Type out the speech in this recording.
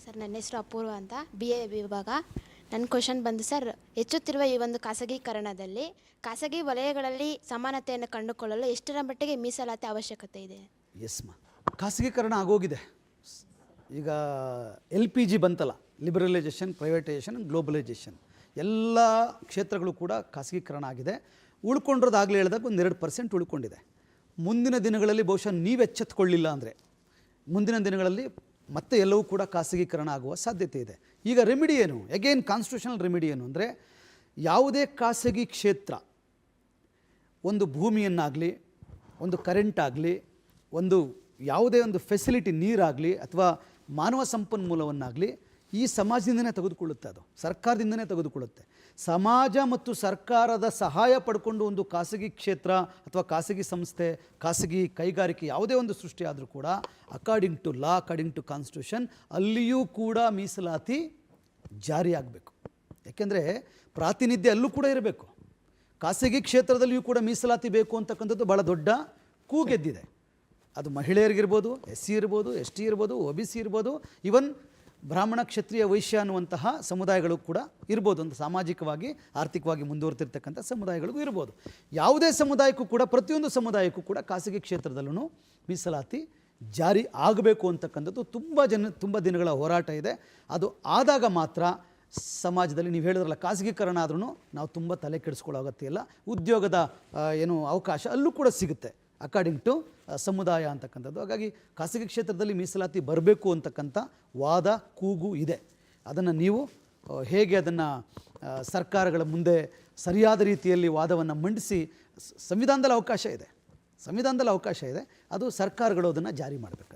Sir ನನ್ನ ಹೆಸರು ಅಪೂರ್ವ ಅಂತ BA ವಿಭಾಗ. ನನ್ನ ಕ್ವಶನ್ ಬಂದು ಸರ್, ಹೆಚ್ಚುತ್ತಿರುವ ಈ ಒಂದು ಖಾಸಗೀಕರಣದಲ್ಲಿ ಖಾಸಗಿ ವಲಯಗಳಲ್ಲಿ ಸಮಾನತೆಯನ್ನು ಕಂಡುಕೊಳ್ಳಲು ಎಷ್ಟರ ಮಟ್ಟಿಗೆ ಮೀಸಲಾತಿ ಅವಶ್ಯಕತೆ ಇದೆ? ಎಸ್ ಖಾಸಗೀಕರಣ ಆಗೋಗಿದೆ. ಈಗ LPG ಬಂತಲ್ಲ, ಲಿಬರಲೈಜೇಷನ್, ಪ್ರೈವೇಟೈಸೇಷನ್, ಗ್ಲೋಬಲೈಜೇಷನ್, ಎಲ್ಲ ಕ್ಷೇತ್ರಗಳು ಕೂಡ ಖಾಸಗೀಕರಣ ಆಗಿದೆ. ಉಳ್ಕೊಂಡಿರೋದು ಆಗಲೇ ಹೇಳಿದಾಗ ಒಂದು 2% ಉಳ್ಕೊಂಡಿದೆ. ಮುಂದಿನ ದಿನಗಳಲ್ಲಿ ಬಹುಶಃ ನೀವು ಎಚ್ಚೆತ್ತುಕೊಳ್ಳಿಲ್ಲ ಅಂದರೆ ಮುಂದಿನ ದಿನಗಳಲ್ಲಿ ಮತ್ತೆ ಎಲ್ಲವೂ ಕೂಡ ಖಾಸಗೀಕರಣ ಆಗುವ ಸಾಧ್ಯತೆ ಇದೆ. ಈಗ ರೆಮಿಡಿ ಏನು? ಅಗೇನ್ ಕಾನ್ಸ್ಟಿಟ್ಯೂಷನಲ್ ರೆಮಿಡಿ ಏನು ಅಂದರೆ, ಯಾವುದೇ ಖಾಸಗಿ ಕ್ಷೇತ್ರ ಒಂದು ಭೂಮಿಯನ್ನಾಗಲಿ, ಒಂದು ಕರೆಂಟ್ ಆಗಲಿ, ಒಂದು ಯಾವುದೇ ಒಂದು ಫೆಸಿಲಿಟಿ ನೀರಾಗಲಿ ಅಥವಾ ಮಾನವ ಸಂಪನ್ಮೂಲವನ್ನಾಗಲಿ ಈ ಸಮಾಜದಿಂದನೇ ತೆಗೆದುಕೊಳ್ಳುತ್ತೆ. ಅದು ಸರ್ಕಾರದಿಂದನೇ ತೆಗೆದುಕೊಳ್ಳುತ್ತೆ. ಸಮಾಜ ಮತ್ತು ಸರ್ಕಾರದ ಸಹಾಯ ಪಡ್ಕೊಂಡು ಒಂದು ಖಾಸಗಿ ಕ್ಷೇತ್ರ ಅಥವಾ ಖಾಸಗಿ ಸಂಸ್ಥೆ, ಖಾಸಗಿ ಕೈಗಾರಿಕೆ ಯಾವುದೇ ಒಂದು ಸೃಷ್ಟಿ ಆದರೂ ಕೂಡ according to law, according to constitution ಅಲ್ಲಿಯೂ ಕೂಡ ಮೀಸಲಾತಿ ಜಾರಿಯಾಗಬೇಕು. ಯಾಕೆಂದರೆ ಪ್ರಾತಿನಿಧ್ಯ ಅಲ್ಲೂ ಕೂಡ ಇರಬೇಕು. ಖಾಸಗಿ ಕ್ಷೇತ್ರದಲ್ಲಿಯೂ ಕೂಡ ಮೀಸಲಾತಿ ಬೇಕು ಅಂತಕ್ಕಂಥದ್ದು ಭಾಳ ದೊಡ್ಡ ಕೂಗೆದ್ದಿದೆ. ಅದು ಮಹಿಳೆಯರಿಗಿರ್ಬೋದು, SC ಇರ್ಬೋದು, ST ಇರ್ಬೋದು, OBC ಇರ್ಬೋದು, ಇವನ್ ಬ್ರಾಹ್ಮಣ, ಕ್ಷತ್ರಿಯ, ವೈಶ್ಯ ಅನ್ನುವಂತಹ ಸಮುದಾಯಗಳು ಕೂಡ ಇರ್ಬೋದು. ಒಂದು ಸಾಮಾಜಿಕವಾಗಿ ಆರ್ಥಿಕವಾಗಿ ಮುಂದುವರೆತಿರ್ತಕ್ಕಂಥ ಸಮುದಾಯಗಳಿಗೂ ಇರ್ಬೋದು. ಯಾವುದೇ ಸಮುದಾಯಕ್ಕೂ ಕೂಡ, ಪ್ರತಿಯೊಂದು ಸಮುದಾಯಕ್ಕೂ ಕೂಡ ಖಾಸಗಿ ಕ್ಷೇತ್ರದಲ್ಲೂ ಮೀಸಲಾತಿ ಜಾರಿ ಆಗಬೇಕು ಅಂತಕ್ಕಂಥದ್ದು ತುಂಬ ದಿನಗಳ ಹೋರಾಟ ಇದೆ. ಅದು ಆದಾಗ ಮಾತ್ರ ಸಮಾಜದಲ್ಲಿ, ನೀವು ಹೇಳಿದ್ರಲ್ಲ ಖಾಸಗೀಕರಣ ಆದ್ರೂ ನಾವು ತುಂಬ ತಲೆ ಕೆಡಿಸ್ಕೊಳ್ಳೋ ಅಗತ್ಯ ಇಲ್ಲ. ಉದ್ಯೋಗದ ಅವಕಾಶ ಅಲ್ಲೂ ಕೂಡ ಸಿಗುತ್ತೆ ಅಕಾರ್ಡಿಂಗ್ ಟು ಸಮುದಾಯ ಅಂತಕ್ಕಂಥದ್ದು. ಹಾಗಾಗಿ ಖಾಸಗಿ ಕ್ಷೇತ್ರದಲ್ಲಿ ಮೀಸಲಾತಿ ಬರಬೇಕು ಅಂತಕ್ಕಂಥ ವಾದ, ಕೂಗು ಇದೆ. ಅದನ್ನು ನೀವು ಹೇಗೆ ಅದನ್ನು ಸರ್ಕಾರಗಳ ಮುಂದೆ ಸರಿಯಾದ ರೀತಿಯಲ್ಲಿ ವಾದವನ್ನು ಮಂಡಿಸಿ, ಸಂವಿಧಾನದಲ್ಲಿ ಅವಕಾಶ ಇದೆ, ಅದು ಸರ್ಕಾರಗಳು ಅದನ್ನು ಜಾರಿ ಮಾಡಬೇಕು.